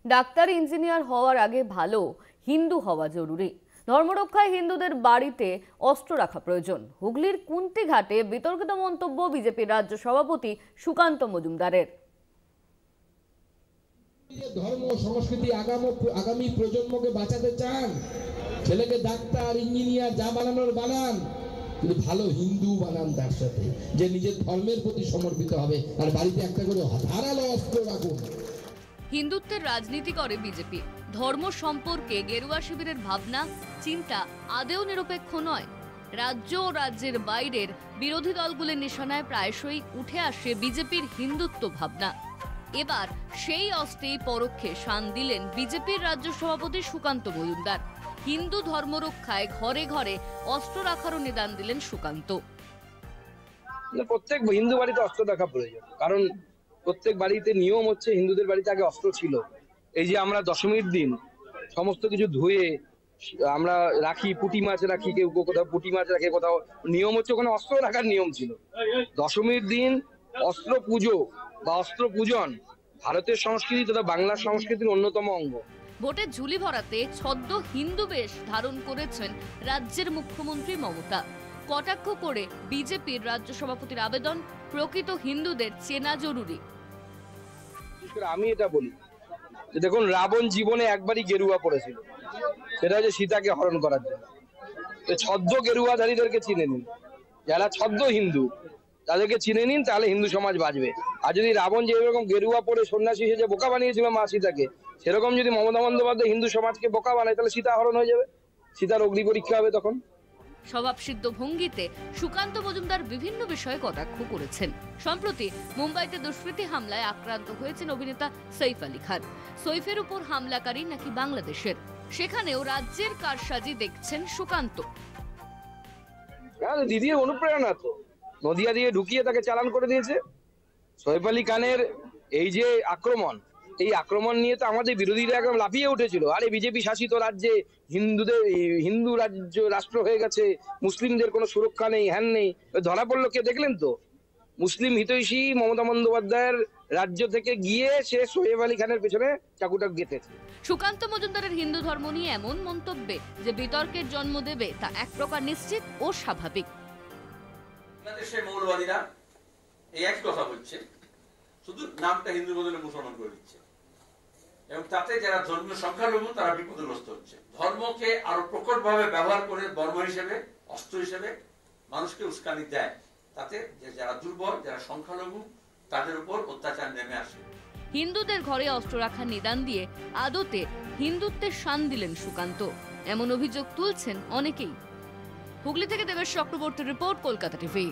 Doctor engineer হওয়ার আগে ভালো হিন্দু হওয়া জরুরি। ধর্মরক্ষায় হিন্দুদের বাড়িতে অস্ত্র রাখা প্রয়োজন। হুগলির কুন্তিঘাটে বিতর্কিত মন্তব্য বিজেপির রাজ্য সভাপতি সুকান্ত মজুমদারের। ধর্ম সংস্কৃতি আগামী প্রজন্মকে বাঁচাতে চান, ছেলেকে ডাক্তার ইঞ্জিনিয়ার যা বানানোর বানান, কিন্তু ভালো হিন্দু বানান, তার সাথে যে নিজের ধর্মের প্রতি সমর্পিত হবে। আর বাড়িতে একটা করে ধারালো অস্ত্র রাখুন। হিন্দুত্বের রাজনীতি করে বিজেপি। ধর্ম সম্পর্কে গেরুয়া শিবিরের ভাবনা চিন্তা আদেও নিরপেক্ষ নয়। রাজ্য ও রাজ্যের বাইরের বিরোধী দলগুলির নিশানায় প্রায়শই উঠে আসে বিজেপির হিন্দুত্ব ভাবনা। এবার সেই অস্ত্রেই পরোক্ষে শান দিলেন বিজেপির রাজ্য সভাপতি সুকান্ত মজুমদার। হিন্দু ধর্মরক্ষায় ঘরে ঘরে অস্ত্র রাখারও নিদান দিলেন সুকান্ত। প্রত্যেক হিন্দু বাড়িতে অস্ত্র রাখা প্রয়োজন, কারণ প্রত্যেক বাড়িতে নিয়ম হচ্ছে, হিন্দুদের বাড়িতে আগে অস্ত্র ছিল। এই যে আমরা দশমীর দিন সমস্ত কিছু ধুয়ে আমরা রাখি, পুঁটি মাছ রাখি, কেউ কোথাও পুঁটি মাছ রাখে, কোথাও নিয়ম হচ্ছে ওখানে অস্ত্র রাখার নিয়ম ছিল। দশমীর দিন অস্ত্র পুজো বা অস্ত্র পূজন ভারতের সংস্কৃতি তথা বাংলার সংস্কৃতির অন্যতম অঙ্গ। ভোটের ঝুলি ভরাতে ছদ্ম হিন্দু বেশ ধারণ করেছেন রাজ্যের মুখ্যমন্ত্রী মমতা। কটাক্ষ করে বিজেপির রাজ্য সভাপতির আবেদন, প্রকৃত হিন্দুদের চেনা জরুরি। আমি এটা বলি যে দেখুন, রাবণ জীবনে একবারই গেরুয়া পড়েছিল, সেটা হচ্ছে সীতাকে হরণ করার জন্য। ছদ্ম গেরুয়াধারীদেরকে চিনে নিন, যারা ছদ্ম হিন্দু তাদেরকে চিনে নিন, তাহলে হিন্দু সমাজ বাঁচবে। আর যদি রাবণ যেরকম গেরুয়া পড়ে সন্ন্যাসী সেজে বোকা বানিয়েছিল মা সীতাকে, সেরকম যদি মমতা বন্দ্যোপাধ্যায় হিন্দু সমাজকে বোকা বানায়, তাহলে সীতা হরণ হয়ে যাবে, সীতার অগ্নি পরীক্ষা হবে তখন। স্বভাবসিদ্ধ ভঙ্গিতে সুকান্ত মজুমদার বিভিন্ন বিষয়ে কটাক্ষ করেছেন। সম্প্রতি মুম্বাইতে দুষ্কৃতী হামলায় আক্রান্ত হয়েছেন অভিনেতা সৈফ আলী খান। সৈফের উপর হামলাকারী নাকি বাংলাদেশের, সেখানেও রাজ্যের কারসাজি দেখছেন সুকান্ত। দিদির অনুপ্রেরণা তো নদিয়া দিয়ে ঢুকিয়ে তাকে চালান করে দিয়েছে। সৈফ আলী খানের এই যে আক্রমণ, এই আক্রমণ নিয়ে তো আমাদের বিরোধীরা একদম লাফিয়ে উঠেছিল। আরে বিজেপি শাসিত রাজ্যে হিন্দু রাষ্ট্র হয়ে গেছে, মুসলিমদের কোনো সুরক্ষা নেই, হ্যান নেই। ধরা পড়লো কে দেখলেন তো? মুসলিম হিতৈষী মমতা বন্দ্যোপাধ্যায়ের রাজ্য থেকে গিয়ে সে সৈফ আলী খানের পেছনে চাকুটা গেঁথেছে। সুকান্ত মজুমদারের হিন্দু ধর্ম নিয়ে এমন মন্তব্যে যে বিতর্কের জন্ম দেবে তা এক প্রকার নিশ্চিত ও স্বাভাবিক। বাংলাদেশের মৌলবাদীরা এই একই কথা বলছে, শুধু নামটা হিন্দু বদলে মুসলমান করে দিচ্ছে, এবং তাতে যারা ধর্মীয় সংখ্যালঘু তারা বিপদগ্রস্ত হচ্ছে। ধর্মকে আরো প্রকটভাবে ব্যবহার করে বর্ম হিসেবে, অস্ত্র হিসেবে মানুষকে উস্কানি দেয়, তাতে যারা দুর্বল, যারা সংখ্যালঘু, তাদের উপর অত্যাচার নেমে আসে। হিন্দুদের ঘরে অস্ত্র রাখার নিদান দিয়ে আদতে হিন্দুত্বের শান দিলেন সুকান্ত, এমন অভিযোগ তুলছেন অনেকেই। হুগলি থেকে দেবেশ চক্রবর্তীর রিপোর্ট, কলকাতা টিভি।